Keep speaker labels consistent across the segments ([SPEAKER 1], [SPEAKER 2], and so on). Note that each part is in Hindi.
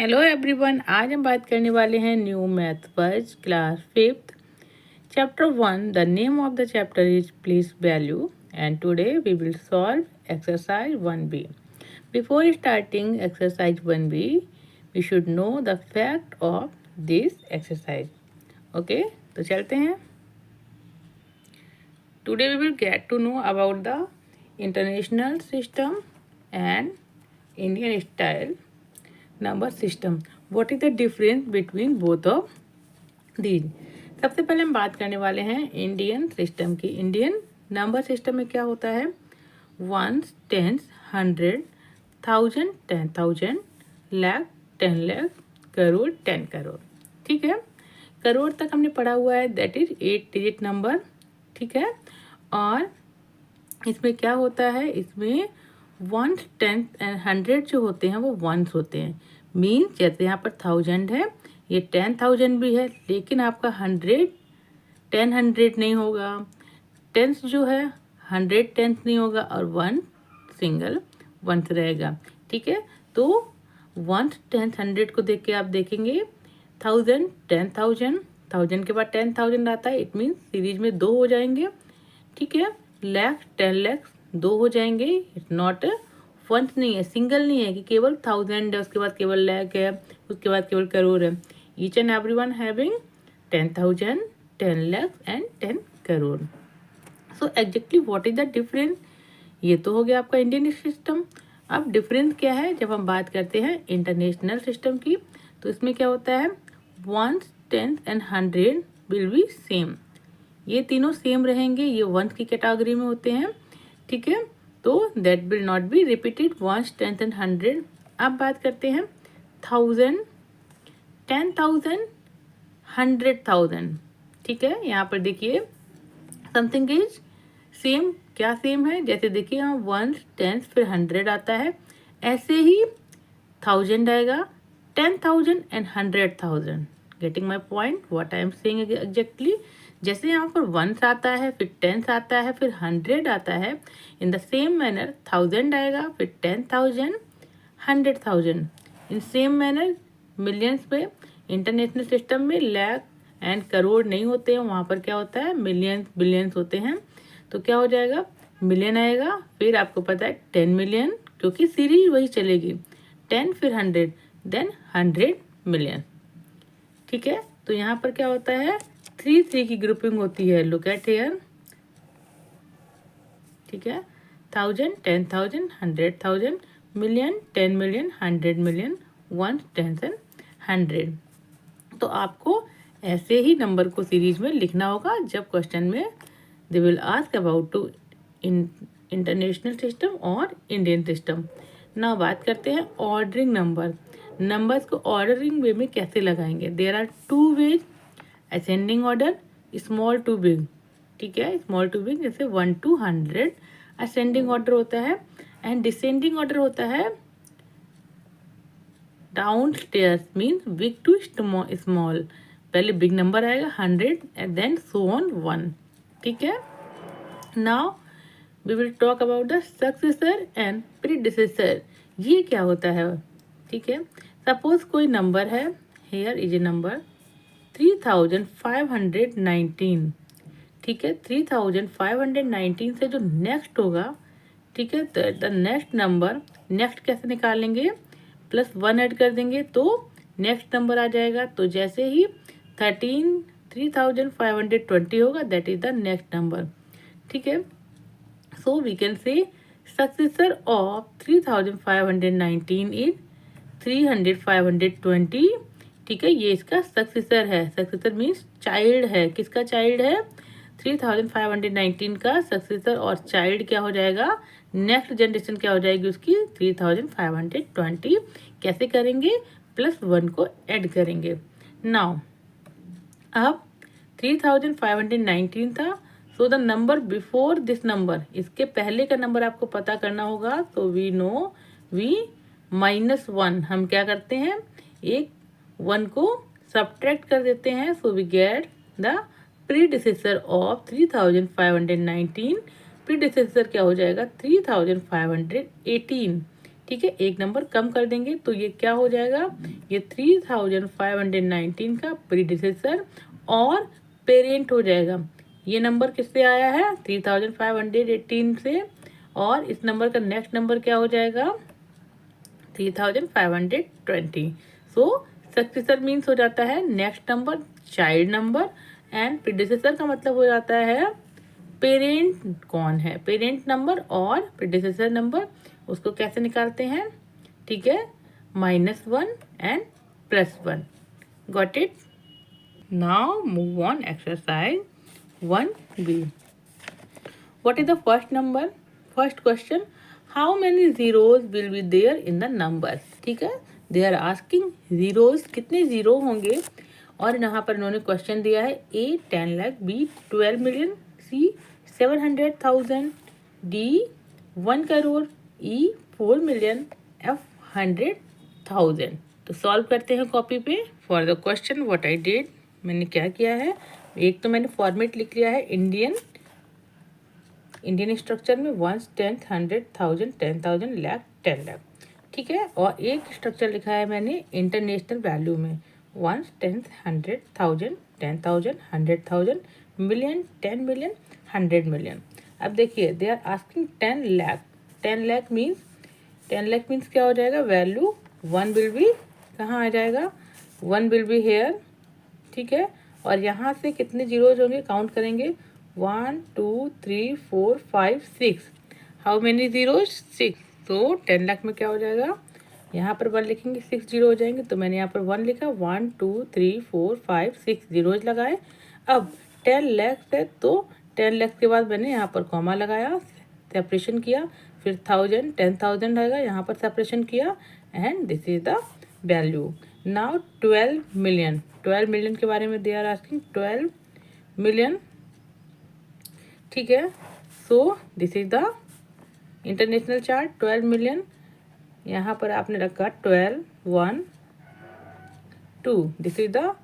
[SPEAKER 1] हेलो एवरीवन, आज हम बात करने वाले हैं new math words class 5th chapter 1। The name of the chapter is place value and today we will solve exercise 1b। Before starting exercise 1b we should know the fact of this exercise. Okay, तो चलते हैं। Today we will get to know about the international system and Indian style number system. What is the difference between both of these. सबसे पहले हम बात करने वाले हैं इंडियन सिस्टम की। इंडियन नंबर सिस्टम में क्या होता है? 1s, 10s, 100, 1000, 10,000, lakh, 10 lakh, crore, 10 crore. ठीक है, करोड़ तक हमने पढ़ा हुआ है, दैट इज 8 डिजिट नंबर। ठीक है, और इसमें क्या होता है? इसमें 1, 10 एंड 100 जो होते हैं वो वंस होते हैं। मीन्स जैसे यहाँ पर 1000 है, ये 10,000 भी है, लेकिन आपका 100 10 नहीं होगा। टेंस जो है 100 टेंस नहीं होगा, और 1 सिंगल वंस रहेगा। ठीक है, तो 1, 10, 100 को देख के आप देखेंगे 1000, 10,000, 1000 के बाद 10,000 आता है, इट मीन्स सीरीज में 2 हो जाएंगे। ठीक है, लाख, 10 लाख 2 हो जाएंगे। इट्स नॉट वंस नहीं है, सिंगल नहीं है कि केवल 1000 है, उसके बाद केवल लाख है, उसके बाद केवल करोड़ है। Each and every one having 10,000, 10 lakh and 10 crore. So exactly what is the difference? ये तो हो गया आपका इंडियन सिस्टम। अब डिफरेंस क्या है जब हम बात करते हैं इंटरनेशनल सिस्टम की? तो इसमें क्या होता है? 1s, 10s and 100 will be same. ये तीनों सेम रहेंगे, ये वंस की कैटेगरी में होते हैं। ठीक है, तो that will not be repeated 1s, 10s and 100। अब बात करते हैं 1000, 10,000, 100,000। ठीक है, यहाँ पर देखिए समथिंग इज सेम। क्या सेम है? जैसे देखिए यहाँ 1s, 10s फिर 100 आता है, ऐसे ही 1000 आएगा, 10,000 and 100,000। Getting my point what I am saying exactly? जैसे यहाँ पर 1s आता है, फिर 10s आता है, फिर 100 आता है, इन द सेम मैनर 1000 आएगा, फिर 10,000, 100,000। इन सेम मैनर मिलियंस पे इंटरनेशनल सिस्टम में लाख एंड करोड़ नहीं होते हैं, वहाँ पर क्या होता है? मिलियंस बिलियंस होते हैं। तो क्या हो जाएगा? मिलियन आएगा, फिर आपको पता है 10 मिलियन, क्योंकि सीरीज वही चलेगी, 10 फिर 100 देन 100 मिलियन। ठीक है, तो यहाँ पर क्या होता है? 3 की ग्रुपिंग होती है। Look at here. ठीक है, 1000, 10,000, 100,000, मिलियन, 10 मिलियन, 100 मिलियन, 1, 10 एंड 100। तो आपको ऐसे ही नंबर को सीरीज में लिखना होगा जब क्वेश्चन में they will ask about to international system और इंडियन सिस्टम। ना बात करते हैं ऑर्डरिंग नंबर। नंबर्स को ऑर्डरिंग वे में कैसे लगाएंगे? There are 2 ways. Ascending order, small to big. ठीक है, स्मॉल टू बिग, जैसे 1 to 100 असेंडिंग ऑर्डर होता है, एंड डिसेंडिंग ऑर्डर होता है downstairs, means big to small. पहले बिग नंबर आएगा 100 एंड देन सो ऑन 1। ठीक है, now we will talk about the successor and predecessor. ये क्या होता है? ठीक है, सपोज कोई नंबर है, हेयर इज ए नंबर 3519। ठीक है, 3519 से जो नेक्स्ट होगा, ठीक है, द नेक्स्ट नंबर, नेक्स्ट कैसे निकालेंगे? +1 ऐड कर देंगे तो नेक्स्ट नंबर आ जाएगा। तो जैसे ही 3520 होगा, that is the next number. ठीक है, so we can say successor of 3519 is 300,520। ठीक है, ये इसका सक्सेसर है। सक्सेसर मीन्स चाइल्ड है। किसका चाइल्ड है? 3519 का सक्सेसर, और चाइल्ड क्या हो जाएगा? नेक्स्ट जनरेशन क्या हो जाएगी उसकी? 3520। कैसे करेंगे? +1 को ऐड करेंगे। नाउ अब 3519 था, so the number before this number, इसके पहले का नंबर आपको पता करना होगा। तो वी नो वी -1, हम क्या करते हैं? एक 1 को सब्ट्रैक्ट कर देते हैं, so we get the predecessor of 3519। Predecessor क्या हो जाएगा? 3518। ठीक है, एक नंबर कम कर देंगे तो ये क्या हो जाएगा? ये 3519 का प्रीडिसेसर और पेरेंट हो जाएगा। ये नंबर किससे आया है? 3518 से, और इस नंबर का नेक्स्ट नंबर क्या हो जाएगा? 3520। सो सक्सेसर मीन्स हो जाता है next number, child number, and predecessor का मतलब हो जाता है पेरेंट कौन है, पेरेंट नंबर और प्रीडिसेसर नंबर। उसको कैसे निकालते हैं? ठीक है, -1 and +1। Got it? Now move on exercise 1B. What is the first number? First question, how many zeros will be there in the numbers? ठीक है, they are asking zeros, कितने जीरो होंगे, और यहाँ पर इन्होंने क्वेश्चन दिया है A 10 lakh, B 12 million, C 700,000, D 1 crore, E 4 million, F 100,000। तो सॉल्व करते हैं कॉपी पे। For the question what I did, मैंने क्या किया है, एक तो मैंने फॉर्मेट लिख लिया है इंडियन स्ट्रक्चर में 1, 10, 100, 1000, 10,000, लाख, 10 लाख। ठीक है, और एक स्ट्रक्चर लिखा है मैंने इंटरनेशनल वैल्यू में 1, 10, 100, 1000, 10,000, 100,000, मिलियन, 10 मिलियन, 100 मिलियन। अब देखिए they are asking 10 lakh. 10 lakh means क्या हो जाएगा? वैल्यू 1 विल बी कहाँ आ जाएगा? 1 विल बी हेयर। ठीक है, और यहाँ से कितने जीरोज होंगे काउंट करेंगे? 1, 2, 3, 4, 5, 6। How many zeros? 6। तो 10 लाख में क्या हो जाएगा? यहाँ पर 1 लिखेंगे, 6 जीरो हो जाएंगे, तो मैंने यहाँ पर 1 लिखा, 1, 2, 3, 4, 5, 6 जीरोज लगाए। अब 10 लाख है तो 10 लाख के बाद मैंने यहाँ पर कॉमा लगाया, सेपरेशन किया, फिर 1000, 10,000 रहेगा, यहाँ पर सेपरेशन किया, and this is the value. Now 12 million, 12 million के बारे में दे आर आस्किंग 12 मिलियन। ठीक है, so this is the international chart 12 million. यहाँ पर आपने रखा 12, 1, 2, this is the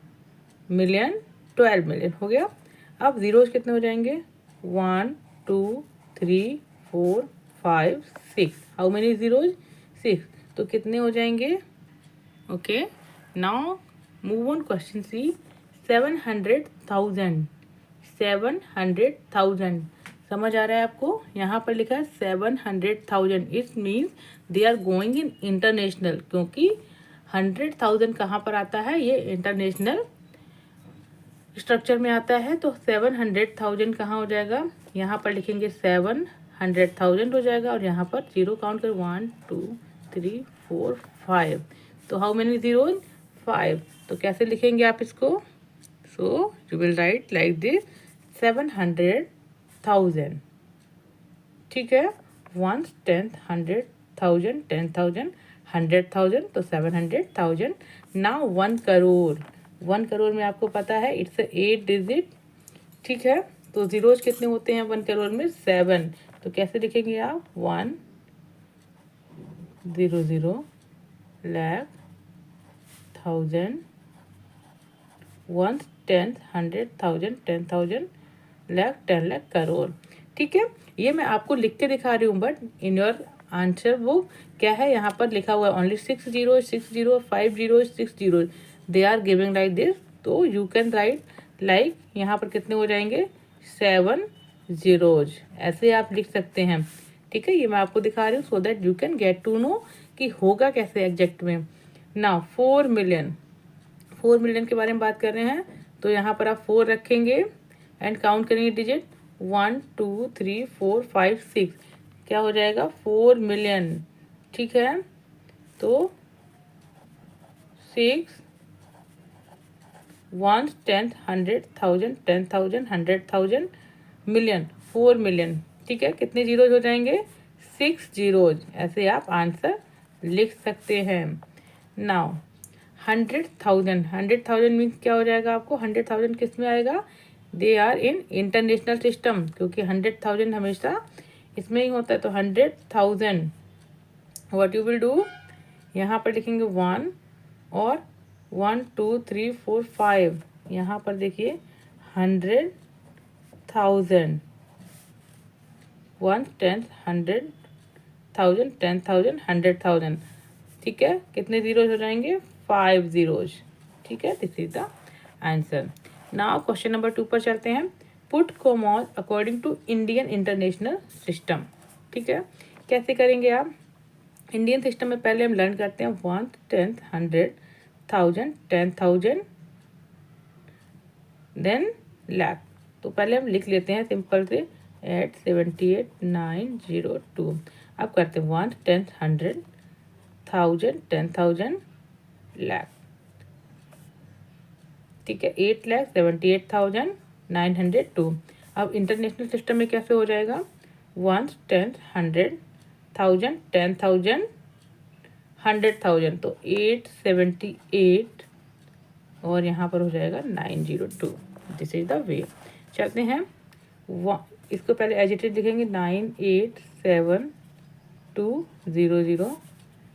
[SPEAKER 1] million, 12 million हो गया। अब जीरोज कितने हो जाएंगे? 1, 2, 3, 4, 5, 6। How many zeros? 6। तो कितने हो जाएंगे? Okay, now move on question C. 700,000, 700,000 समझ आ रहा है आपको? यहाँ पर लिखा है 700,000, it means they are going in international, क्योंकि 100,000 कहाँ पर आता है? ये इंटरनेशनल स्ट्रक्चर में आता है। तो 700,000 कहाँ हो जाएगा? यहाँ पर लिखेंगे 700,000 हो जाएगा, और यहाँ पर जीरो काउंट कर 1, 2, 3, 4, 5। तो हाउ मेनी जीरोज? 5। तो कैसे लिखेंगे आप इसको? So you will write like this 700,000। ठीक है, 1, 10, 100,000, 10,000, 100,000, तो 700,000। नाउ 1 करोड़, 1 करोड़ में आपको पता है इट्स 8 डिजिट। ठीक है, तो जीरोज कितने होते हैं 1 करोड़ में? 7। तो कैसे लिखेंगे आप? 1, 0, 0, लाख, 1000, 1, 10, 100,000, 10,000, लाख, 10 लाख, करोड़। ठीक है, ये मैं आपको लिख के दिखा रही हूँ, but in your answer book क्या है? यहाँ पर लिखा हुआ है only 6 zero, 6 zero, 5 zero, 6 zero, they are giving like this. तो यू कैन राइट लाइक, यहाँ पर कितने हो जाएंगे? 7 जीरोज, ऐसे आप लिख सकते हैं। ठीक है, ये मैं आपको दिखा रही हूँ so that you can get to know कि होगा कैसे एग्जैक्ट में। नाउ 4 मिलियन, 4 मिलियन के बारे में बात कर रहे हैं, तो यहाँ पर आप 4 रखेंगे एंड काउंट करेंगे डिजिट 1, 2, 3, 4, 5, 6। क्या हो जाएगा? 4 मिलियन। ठीक है, तो 6, 1, 10, 100,000, 10,000, 100,000, मिलियन, 4 मिलियन। ठीक है, कितने जीरोज हो जाएंगे? 6 जीरोज। ऐसे आप आंसर लिख सकते हैं। नाउ 100,000, 100,000 मीन्स क्या हो जाएगा आपको? 100,000 किस में आएगा? They are in international system, क्योंकि 100,000 हमेशा इसमें ही होता है। तो 100,000 व्हाट यू विल डू? यहाँ पर लिखेंगे 1, और 1, 2, 3, 4, 5, यहाँ पर देखिए 100,000, 1, 10, 100,000, 10,000, 100,000। ठीक है, कितने जीरोज हो जाएंगे? 5 zeros. ठीक है, this is the answer. Now question number 2 पर चलते हैं. Put commas according to Indian international system. ठीक है, कैसे करेंगे आप? इंडियन सिस्टम में पहले हम लर्न करते हैं 1, 10, 100, 1000, 10,000 देन लाख. तो पहले हम लिख लेते हैं सिंपल से 878,902. अब करते हैं 1, 10, 100, 1000, 10,000 लाख. ठीक है, 8,78,902. अब इंटरनेशनल सिस्टम में कैसे हो जाएगा? 1, 10, 100, 1000, 10,000, 100,000. तो 878 और यहाँ पर हो जाएगा 902. This is the way. चलते हैं. इसको पहले एज इट इज लिखेंगे 987,200.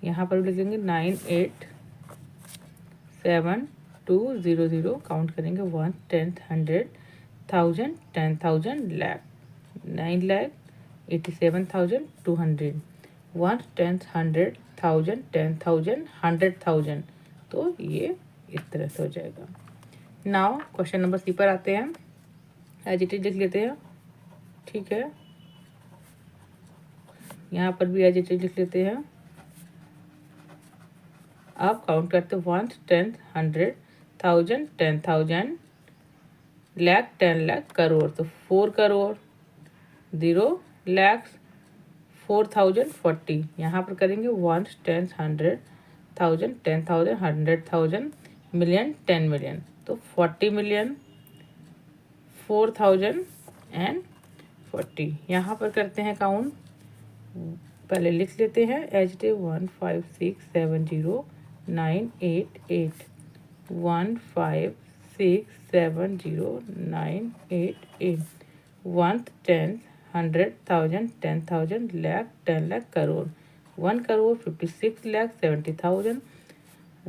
[SPEAKER 1] यहाँ पर भी लिखेंगे 987,200. काउंट करेंगे 1, 10, 100, 1000, 10,000 लाख. 9,87,200. 1, 10, 100, 1000, 10,000, 100,000. तो ये इस तरह से हो जाएगा. नाउ क्वेश्चन नंबर सी पर आते हैं. एज इट इज लिख लेते हैं. ठीक है, यहाँ पर भी एज इट इज लिख लेते हैं. अब काउंट करते हैं 1, 10, 100, 1000, 10,000 लाख, 10 लाख, करोड़. तो 4 करोड़, 0 लाख, 4,000, 40. यहाँ पर करेंगे 1, 10, 100, 1000, 10,000, 100,000 मिलियन, 10 मिलियन. तो 40 मिलियन, 4,000 एंड 40. यहाँ पर करते हैं काउंट. पहले लिख लेते हैं H D 15670,988. 15670,988. 1, 10, 100, 1000, 10,000 lakh, 10 lakh, crore. 1 crore 56 lakh 70,000.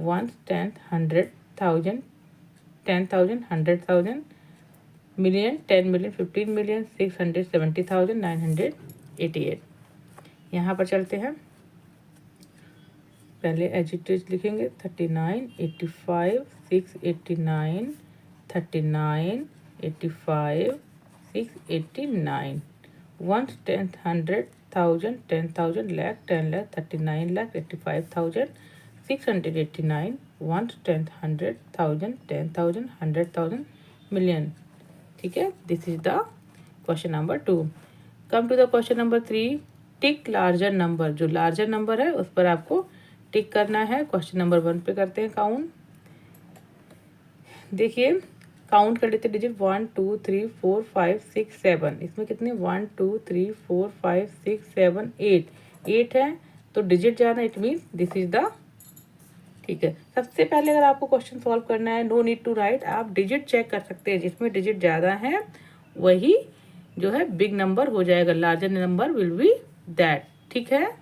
[SPEAKER 1] 1, 10, 100, 1000, 10,000, 100,000 million, 10 million, 15 million, 670,988. यहाँ पर चलते हैं. पहले एजिटेज लिखेंगे 39, 85, 689, 39, 85, 689. 1, 10, 100, 1000, 10,000 लाख, 10 लाख, 39 लाख, 85,000, 689. 1, 10, 100, 1000, 10,000, 100,000 मिलियन. ठीक है, this is the question number 2. Come to the question number 3. Tick larger number. जो लार्जर नंबर है उस पर आपको टिक करना है. क्वेश्चन नंबर 1 पे करते हैं काउंट. देखिए, काउंट कर लेते डिजिट. 1, 2, 3, 4, 5, 6, 7. इसमें कितने? 1, 2, 3, 4, 5, 6, 7, 8 है. तो डिजिट जाना, it mean this is the. ठीक है, सबसे पहले अगर आपको क्वेश्चन सॉल्व करना है, नो नीड टू राइट, आप डिजिट चेक कर सकते हैं. जिसमें डिजिट ज़्यादा है वही जो है बिग नंबर हो जाएगा. Larger number will be that. ठीक है.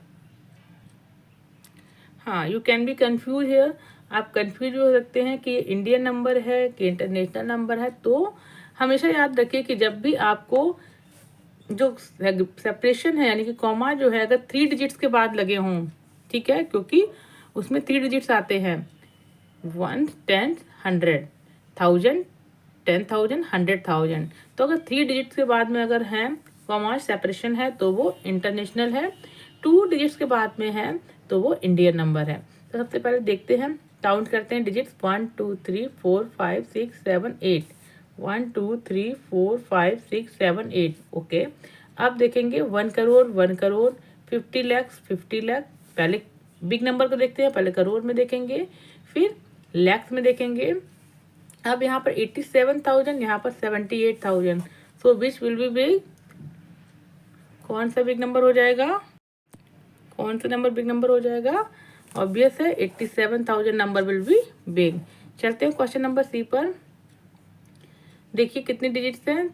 [SPEAKER 1] हाँ, you can be confuse here. आप कंफ्यूज हो सकते हैं कि इंडियन नंबर है कि इंटरनेशनल नंबर है. तो हमेशा याद रखिए कि जब भी आपको जो सेपरेशन है यानी कि कॉमा जो है अगर 3 डिजिट्स के बाद लगे हों, ठीक है, क्योंकि उसमें 3 डिजिट्स आते हैं. 1, 10, 100, 1000, 10,000, 100,000. तो अगर 3 डिजिट्स के बाद में अगर हैं कॉमा सेपरेशन है तो वो इंटरनेशनल है. 2 डिजिट्स के बाद में है तो वो इंडियन नंबर है. तो सबसे पहले देखते हैं, काउंट करते हैं डिजिट्स. 1, 2, 3, 4, 5, 6, 7, 8. 1, 2, 3, 4, 5, 6, 7, 8. ओके. अब देखेंगे 1 करोड़, 1 करोड़, 50 लाख, 50 लाख. पहले बिग नंबर को देखते हैं, पहले करोड़ में देखेंगे, फिर लैक्स में देखेंगे. अब यहाँ पर 87,000, यहाँ पर 78,000. सो विच विल बी बिग? कौन सा बिग नंबर हो जाएगा? कौन सा नंबर बिग नंबर हो जाएगा? ऑब्वियस है 87,000 नंबर विल बी बिग. चलते हैं क्वेश्चन नंबर सी पर. देखिए कितने डिजिट्स हैं.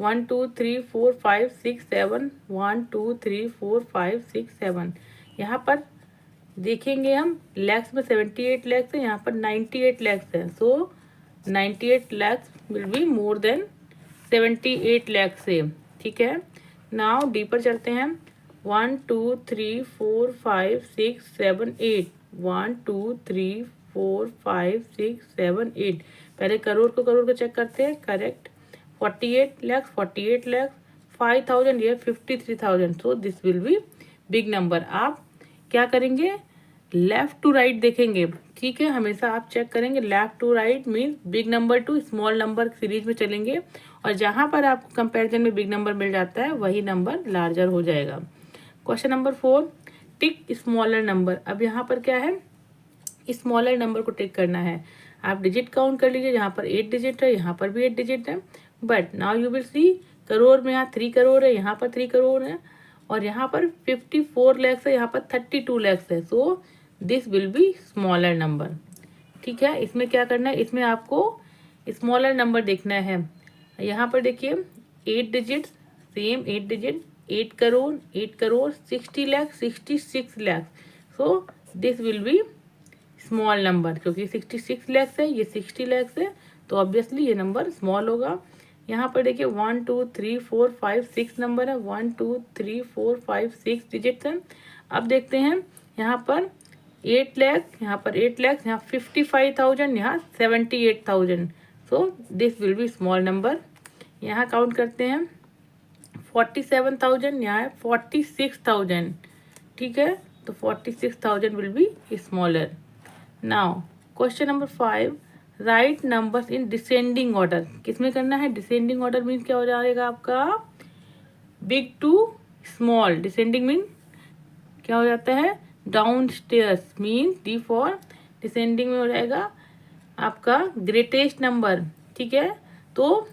[SPEAKER 1] 1, 2, 3, 4, 5, 6, 7. 1, 2, 3, 4, 5, 6, 7. यहाँ पर देखेंगे हम लैक्स में 78 लैक्स है, यहाँ पर 98 लैक्स है. सो 98 lakhs will be more than 78 lakhs से. ठीक है. नाउ डी पर चलते हैं. 1, 2, 3, 4, 5, 6, 7, 8. 1, 2, 3, 4 5 6 7 8। पहले करोड़ को चेक करते हैं। करेक्ट। 48 lakhs, 48 lakhs, 5,000 ये 53,000। So this will B big number. आप क्या करेंगे, लेफ्ट टू राइट देखेंगे, ठीक है। हमेशा आप चेक करेंगे left to right means big number to small number series में चलेंगे, और जहां पर आपको कंपैरिजन में बिग नंबर मिल जाता है वही नंबर लार्जर हो जाएगा। क्वेश्चन नंबर 4, टिक स्मॉलर नंबर। अब यहाँ पर क्या है, स्मॉलर नंबर को टिक करना है। आप डिजिट काउंट कर लीजिए, यहाँ पर 8 डिजिट है, यहाँ पर भी 8 डिजिट है, but now you will see crore में यहाँ 3 करोड़ है, यहाँ पर 3 करोड़ है, और यहाँ पर 54 lakhs है, यहाँ पर 32 lakhs है। So this will be smaller number, ठीक है। इसमें क्या करना है, इसमें आपको स्मॉलर नंबर देखना है। यहाँ पर देखिए 8 digit, same 8 digit, 8 crore, 8 crore, 60 lakh, 66 lakh. So this will B small number, क्योंकि 66 लैक्स है, ये 60 लैक्स है, तो ऑब्वियसली ये नंबर स्मॉल होगा। यहाँ पर देखिए 1 2 3 4 5 6 नंबर है, 1 2 3 4 5 6 डिजिट्स हैं। अब देखते हैं यहाँ पर 8 लाख, यहाँ पर 8 लाख, यहाँ 55,000, यहाँ 78,000। So this will B small number. यहाँ काउंट करते हैं 47,000, यहाँ है 46,000, ठीक है, तो 46,000 will be smaller. Now question number 5, right numbers in descending order. किसमें करना है, डिसेंडिंग ऑर्डर मीन्स क्या हो जाएगा आपका, big to small. Descending mean क्या हो जाता है, downstairs means D for descending में हो जाएगा आपका ग्रेटेस्ट नंबर, ठीक है। तो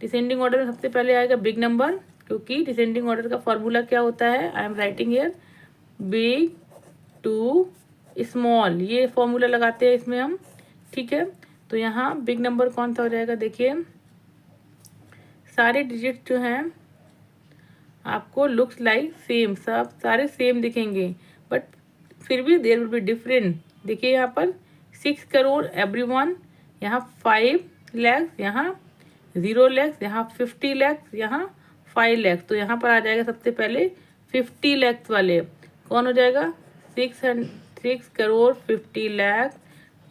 [SPEAKER 1] डिसेंडिंग ऑर्डर में सबसे पहले आएगा बिग नंबर, क्योंकि डिसेंडिंग ऑर्डर का फॉर्मूला क्या होता है, I am writing here big to small, ये फॉर्मूला लगाते हैं इसमें हम, ठीक है। तो यहाँ बिग नंबर कौन सा हो जाएगा, देखिए सारे डिजिट जो हैं आपको लुक्स लाइक सेम, सब सारे सेम दिखेंगे, बट फिर भी देयर विल बी डिफरेंट। देखिए यहाँ पर 6 करोड़ एवरीवन, यहाँ 5 lakhs, यहाँ 0 lakhs, यहाँ 50 lakhs, यहाँ 5 lakhs। तो यहाँ पर आ जाएगा सबसे पहले 50 lakhs वाले, कौन हो जाएगा, 6 करोड़ 50 लाख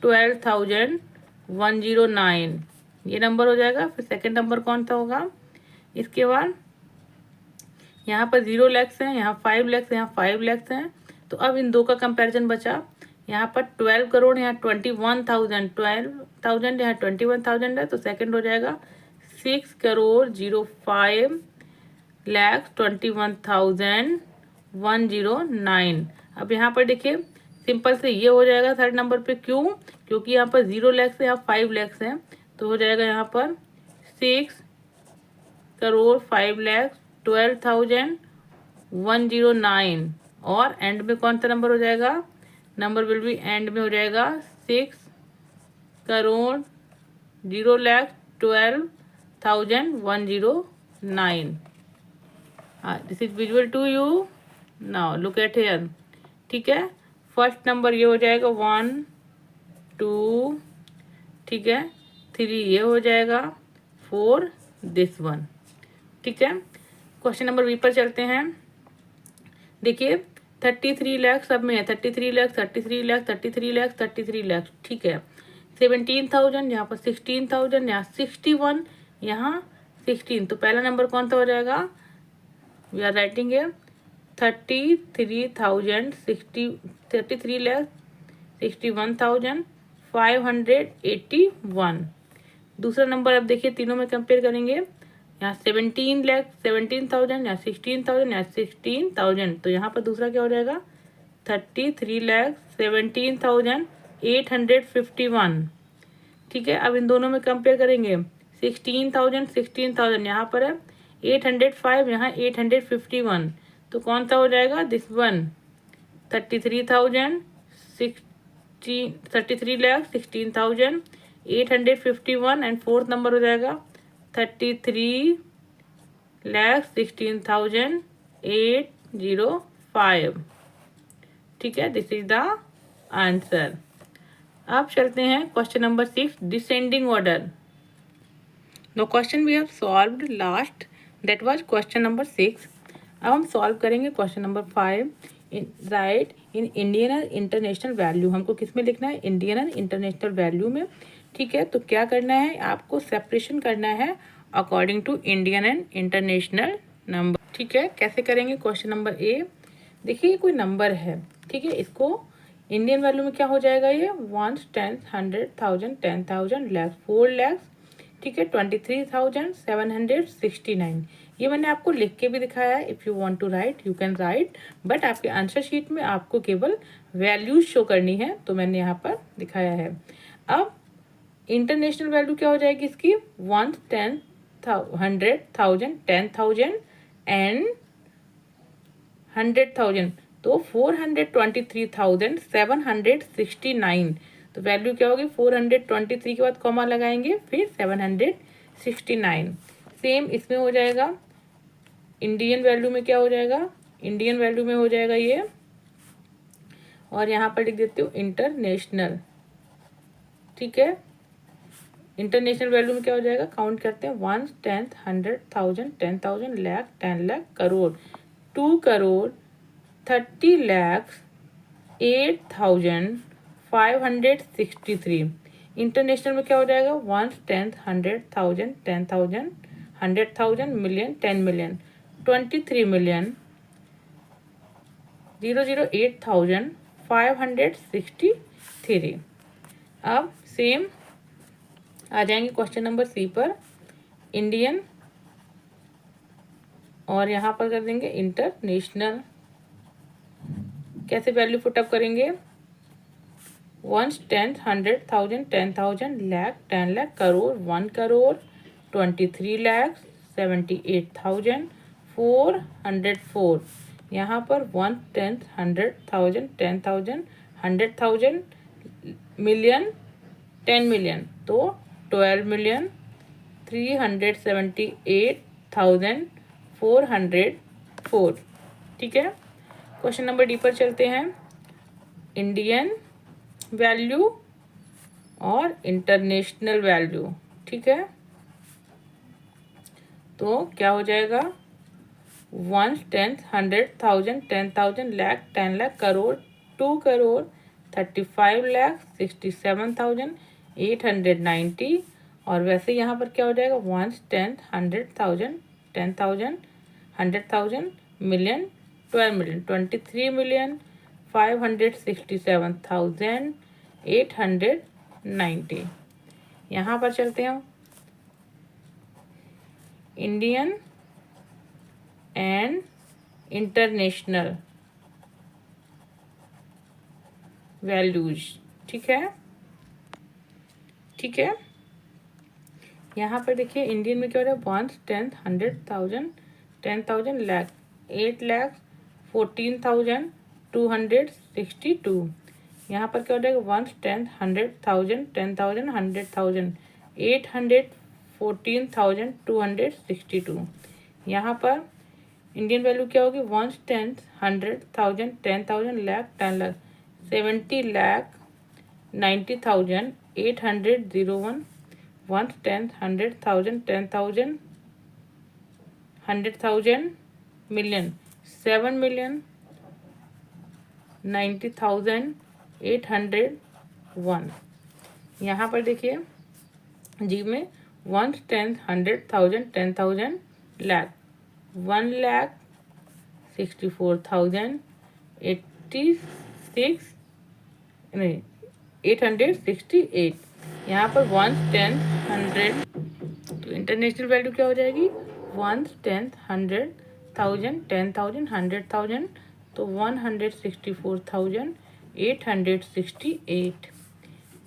[SPEAKER 1] 12,109, ये नंबर हो जाएगा। फिर सेकंड नंबर कौन सा होगा, इसके बाद यहाँ पर 0 lakhs हैं, यहाँ 5 lakhs, यहाँ 5 lakhs हैं। तो अब इन दो का कंपैरिजन बचा, यहाँ पर 12 करोड़, यहाँ 21,000, 12,000, यहाँ 21,000 है, तो सेकंड हो जाएगा 6 करोड़ 05 लाख 21,109। अब यहाँ पर देखिए सिंपल से ये हो जाएगा थर्ड नंबर पे, क्यों, क्योंकि यहाँ पर 0 lakhs है, यहाँ 5 lakhs है, तो हो जाएगा यहाँ पर 6 करोड़ 5 लाख 12,109। और एंड में कौन सा नंबर हो जाएगा, नंबर विल बी एंड में हो जाएगा 6 crore 0 lakh 12,109। This is visual to you, now look at here, ठीक है। फर्स्ट नंबर ये हो जाएगा 1 2, ठीक है, 3 ये हो जाएगा, 4 दिस वन, ठीक है। क्वेश्चन नंबर बी पर चलते हैं। देखिए 33 लाख सब में है, 33 लाख 33 लाख 33 लाख 33 लाख, ठीक है। 17,000, यहाँ पर 16,000, यहाँ 61, यहाँ 16, तो पहला नंबर कौन सा हो जाएगा, वी आर राइटिंग है 33 लाख 61,581। दूसरा नंबर अब देखिए तीनों में कंपेयर करेंगे, यहाँ 17 लाख 17,000, यहाँ 16,000, यहाँ 16,000, तो यहाँ पर दूसरा क्या हो जाएगा 33 लाख 17,851, ठीक है। अब इन दोनों में कंपेयर करेंगे, 16,000 यहाँ पर है, 805, यहाँ 851, तो कौन सा हो जाएगा, this one 33 lakh 16,851, and fourth number हो जाएगा 33 लाख 16,805, ठीक है। This is the answer. अब चलते हैं question number 6, descending order. The question we have solved last, that was question number 6। अब हम सॉल्व करेंगे question number 5। Write in Indian and international value, हमको किस में लिखना है, इंडियन एंड इंटरनेशनल वैल्यू में। ठीक है, तो क्या करना है, आपको सेपरेशन करना है according to Indian and international number. ठीक है, कैसे करेंगे, क्वेश्चन नंबर ए, देखिए कोई नंबर है, ठीक है, इसको इंडियन वैल्यू में क्या हो जाएगा, ये 1, 10, 100, 1000, 10,000, लैक्स, 4 लैक्स, ठीक है, 23,769। ये मैंने आपको लिख के भी दिखाया है, if you want to write you can write, but आपके आंसर शीट में आपको केवल वैल्यूज शो करनी है, तो मैंने यहाँ पर दिखाया है। अब इंटरनेशनल वैल्यू क्या हो जाएगी इसकी, 1, 10, 100, 1000, 10,000 एंड 100,000, तो 423,769। तो वैल्यू क्या होगी, 423 के बाद कॉमा लगाएंगे, फिर 769। सेम इसमें हो जाएगा, इंडियन वैल्यू में क्या हो जाएगा, इंडियन वैल्यू में हो जाएगा ये, और यहाँ पर लिख देती हूँ इंटरनेशनल। ठीक है, इंटरनेशनल वैल्यू में क्या हो जाएगा, काउंट करते हैं, 1, 10, 100, 1000, 10,000, लाख, 10 लाख, करोड़, 2 करोड़ 30 lakhs 8,563। इंटरनेशनल में क्या हो जाएगा, 1, 10, 100, 1000, 10,000, 100,000, मिलियन, 10 मिलियन, 23 मिलियन 008,563। अब सेम आ जाएंगे क्वेश्चन नंबर सी पर, इंडियन, और यहाँ पर कर देंगे इंटरनेशनल। कैसे वैल्यू पुटअप करेंगे, 1, 10, 100, 1000, 10,000, लाख, 10 लाख, करोड़, 1 करोड़ 23 लाख 78,404। यहाँ पर 1, 10, 100, 1000, 10,000, 100,000, मिलियन, 10 मिलियन, तो 12 मिलियन 378,404। ठीक है, क्वेश्चन नंबर डी पर चलते हैं, इंडियन वैल्यू और इंटरनेशनल वैल्यू। ठीक है, तो क्या हो जाएगा, 1, 10, 100, 1000, 10,000, लाख, 10 लाख, करोड़, 2 करोड़ 35 लाख 67,890। और वैसे यहाँ पर क्या हो जाएगा, 1, 10, 100, 1000, 10,000, 100,000, मिलियन, 12 मिलियन, 23 मिलियन 567,890। यहाँ पर चलते हैं, इंडियन एंड इंटरनेशनल वैल्यूज। ठीक है, ठीक है, यहाँ पर देखिए इंडियन में क्या हो रहा है, 1, 10, 100, 1000, 10,000, लाख, 8 लाख 14,262। यहाँ पर क्या हो जाएगा, 1, 10, 100, 1000, 10,000, 100,000, 814,262। यहाँ पर इंडियन वैल्यू क्या होगी, 1, 10, 100, 1000, 10,000, लाख, 10 लाख, 70 लाख 90,801। 1, 10, 100, 1000, 10,000, 100,000, million, 7 million 90,801। यहाँ पर देखिए जी में 1, 10, 100, 1000, 10,000, लाख, 1,64,086 नहीं 868। यहाँ पर 1, 10, 100, तो इंटरनेशनल वैल्यू क्या हो जाएगी, 1, 10, 100, 1000, 10,000, 100,000, तो 164,868।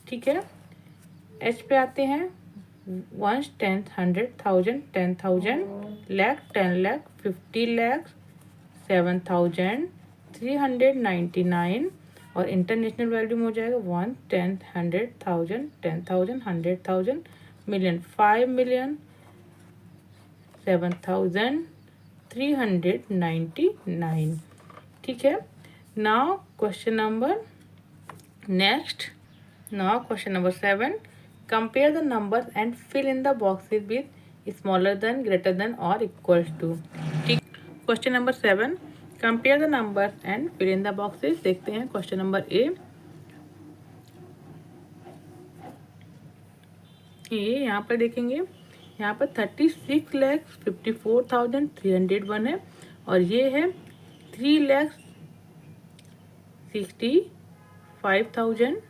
[SPEAKER 1] ठीक है, एच पे आते हैं, 1, 10, 100, 1000, 10,000, लाख, 10 लाख, 50 लाख 7,399। और इंटरनेशनल वैल्यू में हो जाएगा 1, 10, 100, 1000, 10,000, 100,000, मिलियन, 5 मिलियन 7,399। ठीक है, now question number next, now question number 7, compare the numbers and fill in the boxes with smaller than, greater than और इक्वल्स टू। ठीक, question number 7, compare the number and fill in the boxes. देखते हैं क्वेश्चन नंबर ए। ये यहाँ पर देखेंगे, यहाँ पर 36,54,301 है और ये है 3,65,000।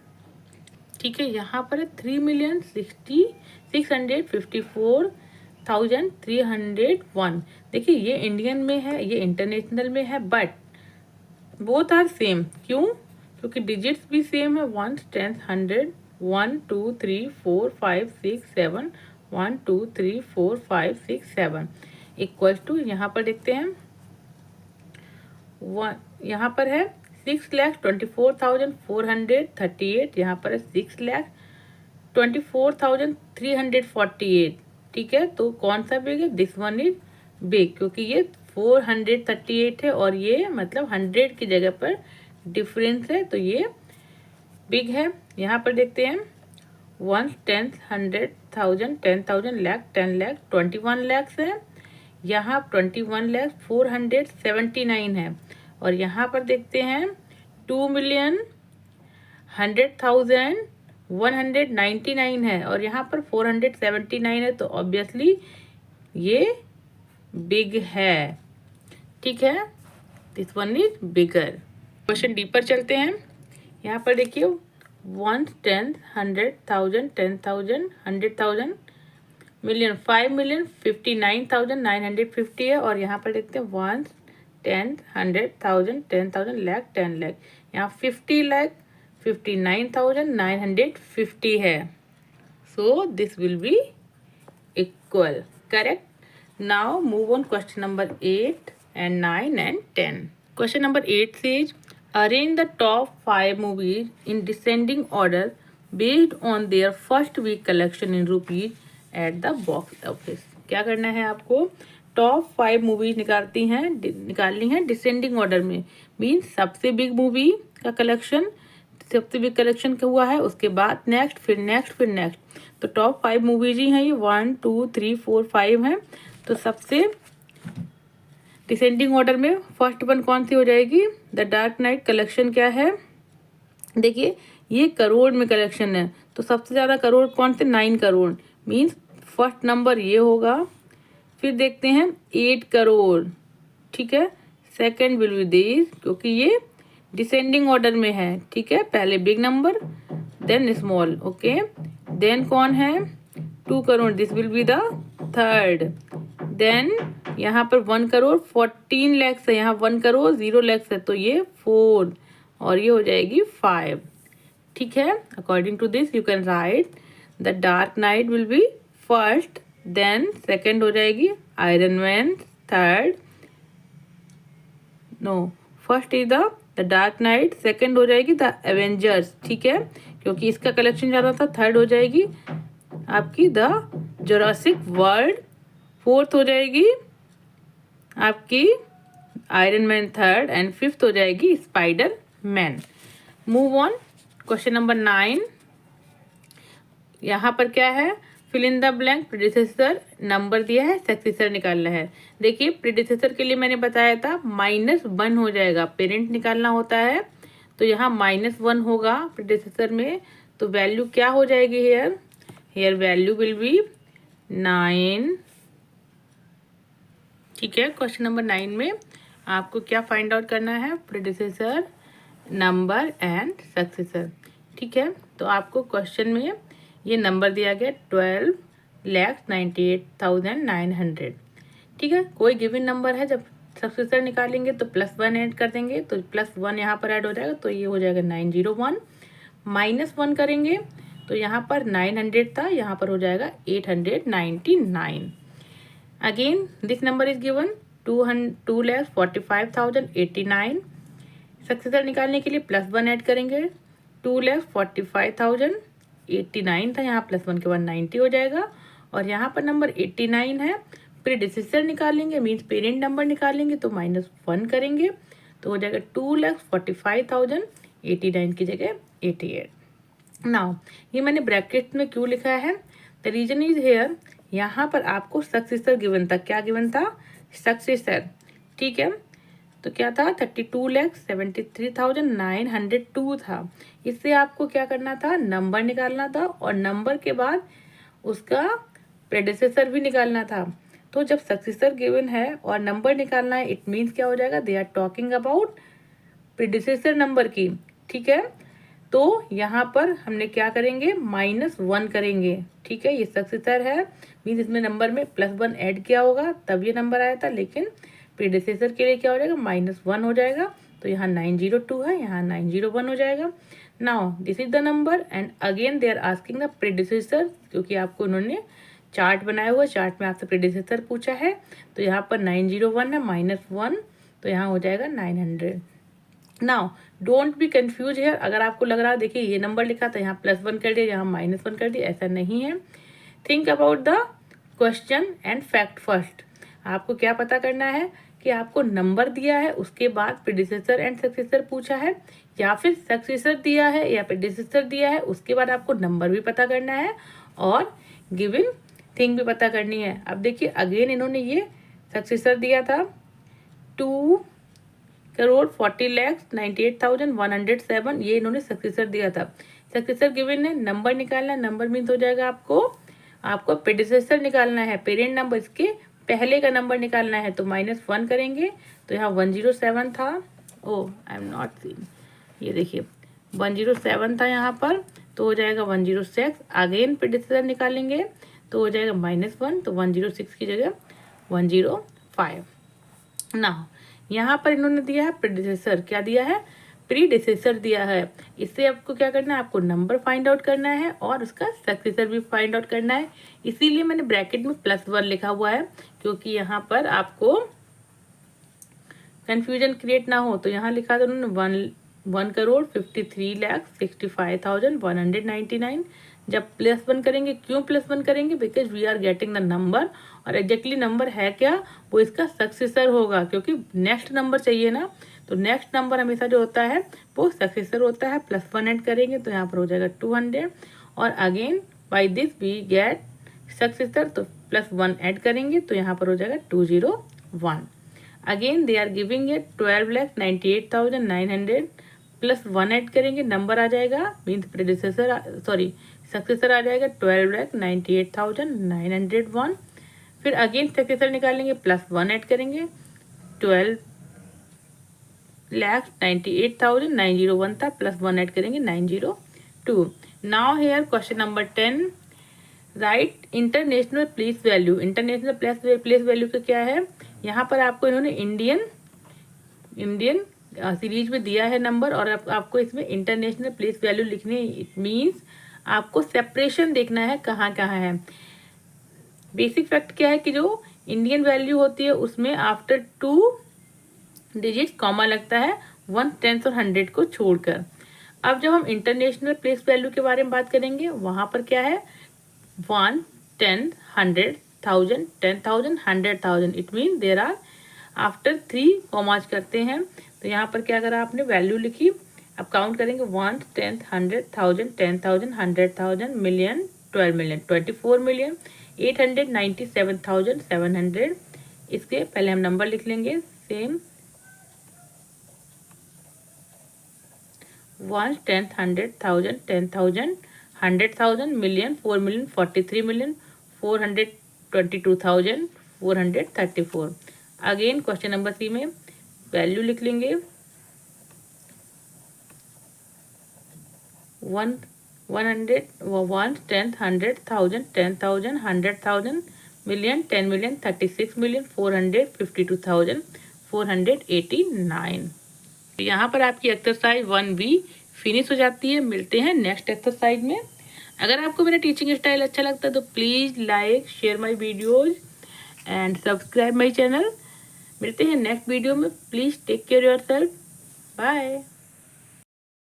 [SPEAKER 1] ठीक है, यहाँ पर है 3,654,301। देखिए ये इंडियन में है, ये इंटरनेशनल में है, बट बोथ आर सेम। क्यों? क्योंकि डिजिट्स भी सेम है, 1, 10, 100, 1, 2, 3, 4, 5, 6, 7, 1, 2, 3, 4, 5, 6, 7 इक्वल टू, यहाँ पर देखते हैं यहाँ पर है 6,24,438, यहाँ पर है 6,24,348। ठीक है, तो कौन सा बिग है? दिस वन इज बिग, क्योंकि ये 438 है और ये मतलब 100 की जगह पर डिफरेंस है, तो ये बिग है। यहाँ पर देखते हैं 1, 10, 100,000, 10,000, लाख, 10 लाख, 21 लाख है। यहाँ 21,479 है और यहाँ पर देखते हैं 2,100,199 है और यहाँ पर 479 है, तो ऑब्वियसली ये बिग है। ठीक है, this one is bigger. Question D पर चलते हैं। यहाँ पर देखिए 1, 10, 100,000, 10,000, 100,000, मिलियन, 5,59,950 है और यहाँ पर देखते हैं 1, 10, 100,000, 10,000, लाख, 10 लाख, यहाँ 50 लाख 59,950 है। So this will B equal. Correct. Now move on question number 8 and 9 and 10. Question number 8 says, arrange the top 5 movies in descending order based on their first week collection in rupees at the box office. क्या करना है आपको? टॉप 5 मूवीज निकालनी है डिसेंडिंग ऑर्डर में। मीन्स सबसे बिग मूवी का कलेक्शन, सबसे बिग कलेक्शन का हुआ है, उसके बाद नेक्स्ट, फिर नेक्स्ट, फिर नेक्स्ट। तो टॉप 5 मूवीज ही हैं ये, 1, 2, 3, 4, 5 हैं। तो सबसे डिसेंडिंग ऑर्डर में फर्स्ट वन कौन सी हो जाएगी? द डार्क नाइट कलेक्शन क्या है? देखिए ये करोड़ में कलेक्शन है, तो सबसे ज़्यादा करोड़ कौन से? 9 करोड़। मीन्स फर्स्ट नंबर ये होगा। फिर देखते हैं 8 करोड़। ठीक है, सेकंड विल बी दिस, क्योंकि ये डिसेंडिंग ऑर्डर में है। ठीक है, पहले big number then small. Okay, then कौन है? 2 crore, this will be the third. Then यहाँ पर 1 करोड़ 14 लाख है, यहाँ 1 करोड़ 0 लाख है, तो ये 4 और ये हो जाएगी 5। ठीक है, according to this you can write the Dark Knight will be first, then second हो जाएगी Iron Man, third, no, first is the Dark Knight, second हो जाएगी द एवेंजर्स। ठीक है, क्योंकि इसका कलेक्शन ज़्यादा था। थर्ड हो जाएगी आपकी द जुरासिक वर्ल्ड, फोर्थ हो जाएगी आपकी Iron Man third, and fifth हो जाएगी Spider-Man. Move on question number 9। यहाँ पर क्या है? Fill in the blank, predecessor number दिया है, सक्सेसर निकालना है। देखिए प्रीडिसेसर के लिए मैंने बताया था -1 हो जाएगा, पेरेंट निकालना होता है, तो यहाँ -1 होगा प्रीडिसेसर में। तो वैल्यू क्या हो जाएगी here? Here value will be 9। ठीक है, क्वेश्चन नंबर 9 में आपको क्या फाइंड आउट करना है? Predecessor number and successor. ठीक है, तो आपको क्वेश्चन में ये नंबर दिया गया 12,98,900। ठीक है, कोई गिवन नंबर है, जब सक्सेसर निकालेंगे तो +1 ऐड कर देंगे, तो +1 यहाँ पर ऐड हो जाएगा, तो ये हो जाएगा 901। -1 करेंगे तो यहाँ पर 900 था, यहाँ पर हो जाएगा 899। Again this number is given 2,45,089। Successor निकालने के लिए +1 ऐड करेंगे, 2,45,089 था, यहाँ +1 के बाद 90 हो जाएगा, और यहाँ पर नंबर 89 है। प्रीडिसेसर निकालेंगे मीन्स पेरेंट नंबर निकालेंगे, तो -1 करेंगे, तो हो जाएगा 2,45,089 की जगह 88। नाउ ये मैंने ब्रैकेट में क्यों लिखा है? द रीजन इज हेयर, यहाँ पर आपको सक्सेसर गिवन था। क्या गिवन था? सक्सेसर। ठीक है, तो क्या था 32,73,902 था। इससे आपको क्या करना था, नंबर निकालना था और नंबर के बाद उसका प्रेडिसेसर भी निकालना था। तो जब सक्सेसर गिवन है और नंबर निकालना है, इट मीन्स क्या हो जाएगा, they are talking about predecessor number की। ठीक है, तो यहाँ पर हमने क्या करेंगे, -1 करेंगे। ठीक है, ये सक्सेसर है मीन्स इसमें नंबर में +1 ऐड किया होगा तब ये नंबर आया था, लेकिन प्रेडिसेसर के लिए क्या हो जाएगा, -1 हो जाएगा। तो यहाँ 902 है, यहाँ 901 हो जाएगा। Now this is the number and again they are asking the predecessor, क्योंकि आपको उन्होंने चार्ट बनाया हुआ, चार्ट में आपसे प्रेडिसेसर पूछा है। तो यहाँ पर 901 है, -1, तो यहाँ हो जाएगा 900। नाउ डोंट बी कंफ्यूज है, अगर आपको लग रहा है देखिए ये नंबर लिखा था, यहाँ +1 कर दिया, यहाँ -1 कर दिया, ऐसा नहीं है। Think about the question and fact first. आपको क्या पता करना है कि आपको नंबर दिया है, उसके बाद प्रेडिसेसर एंड सक्सेसर पूछा है, या फिर सक्सेसर दिया है या प्रेडिसेसर दिया है, उसके बाद आपको नंबर भी पता करना है और गिवन थिंग भी पता करनी है। अब देखिए अगेन इन्होंने ये सक्सेसर दिया था 2,40,98,107, ये इन्होंने सक्सेसर दिया था। सक्सेसर गिवन है, नंबर निकालना है, नंबर मीन्स हो जाएगा आपको प्रेडिसेसर निकालना है, पेरेंट नंबर इसके पहले का नंबर निकालना है। तो -1 करेंगे, तो यहाँ 107 था। ओ आई एम नॉट सीन, ये देखिए 107 था यहाँ पर, तो हो जाएगा 106। अगेन प्रेडिसेसर निकालेंगे तो हो जाएगा -1, तो 106 की जगह 105। ना यहाँ पर इन्होंने दिया है प्रेडिसेसर, क्या दिया है, प्रीडिसेसर दिया है। इससे आपको क्या करना है, आपको नंबर फाइंड आउट करना है और उसका सक्सेसर भी फाइंड आउट करना है। इसीलिए मैंने ब्रैकेट में +1 लिखा हुआ है, क्योंकि यहाँ पर आपको कंफ्यूजन क्रिएट ना हो। तो यहाँ लिखा था उन्होंने 1,53,65,199। जब +1 करेंगे, क्यों +1 करेंगे, because we are getting the number, और एग्जैक्टली नंबर है क्या, वो इसका सक्सेसर होगा, क्योंकि नेक्स्ट नंबर चाहिए ना। तो नेक्स्ट नंबर हमेशा जो होता है वो सक्सेसर होता है। +1 ऐड करेंगे तो यहाँ पर हो जाएगा 200, और again by this we get successor, तो +1 ऐड करेंगे तो यहाँ पर हो जाएगा 201। Again they are giving it 12,98,900, +1 add करेंगे, नंबर आ जाएगा मीन्स प्रेडिसेसर, सॉरी सक्सेसर आ जाएगा 12,98,901। फिर अगेन सक्सेसर निकालेंगे, +1 ऐड करेंगे, 12,98,901 था, +1 ऐड करेंगे 902। Now here question number 10, right international place value. International place value का क्या है, यहाँ पर आपको इन्होंने इंडियन सीरीज में दिया है नंबर, और आपको इसमें इंटरनेशनल प्लेस वैल्यू लिखनी है। इट मीन्स आपको सेपरेशन देखना है कहाँ कहाँ है। बेसिक फैक्ट क्या है कि जो इंडियन वैल्यू होती है उसमें आफ्टर 2 डिजिट कॉमा लगता है 1, 10 और 100 को छोड़कर। अब जब हम इंटरनेशनल प्लेस वैल्यू के बारे में बात करेंगे, वहां पर क्या है 1, 10, 100, 1000, 10,000, 100,000। It mean there are after 3 commas करते हैं। तो यहाँ पर क्या करा आपने, वैल्यू लिखी, अब काउंट करेंगे 1, 10, 100, 1000, 10,000, 100,000, मिलियन, 12 मिलियन, 24 मिलियन 897,700। इसके पहले हम नंबर लिख लेंगे same, 1, 10, 100, 1000, 10,000, 100,000, million, 4 million, 43 million, 422,434। Again question number 3 में वैल्यू लिख लेंगे 1, 10, 100, 10,000, 10,000, 100,000, मिलियन, 10 मिलियन, 36 मिलियन, 452,489। यहाँ पर आपकी एक्सरसाइज 1B फिनिश हो जाती है। मिलते हैं नेक्स्ट एक्सरसाइज में। अगर आपको मेरा टीचिंग स्टाइल अच्छा लगता है तो please like, share my videos and subscribe my channel. मिलते हैं नेक्स्ट वीडियो में। Please take care yourself. Bye.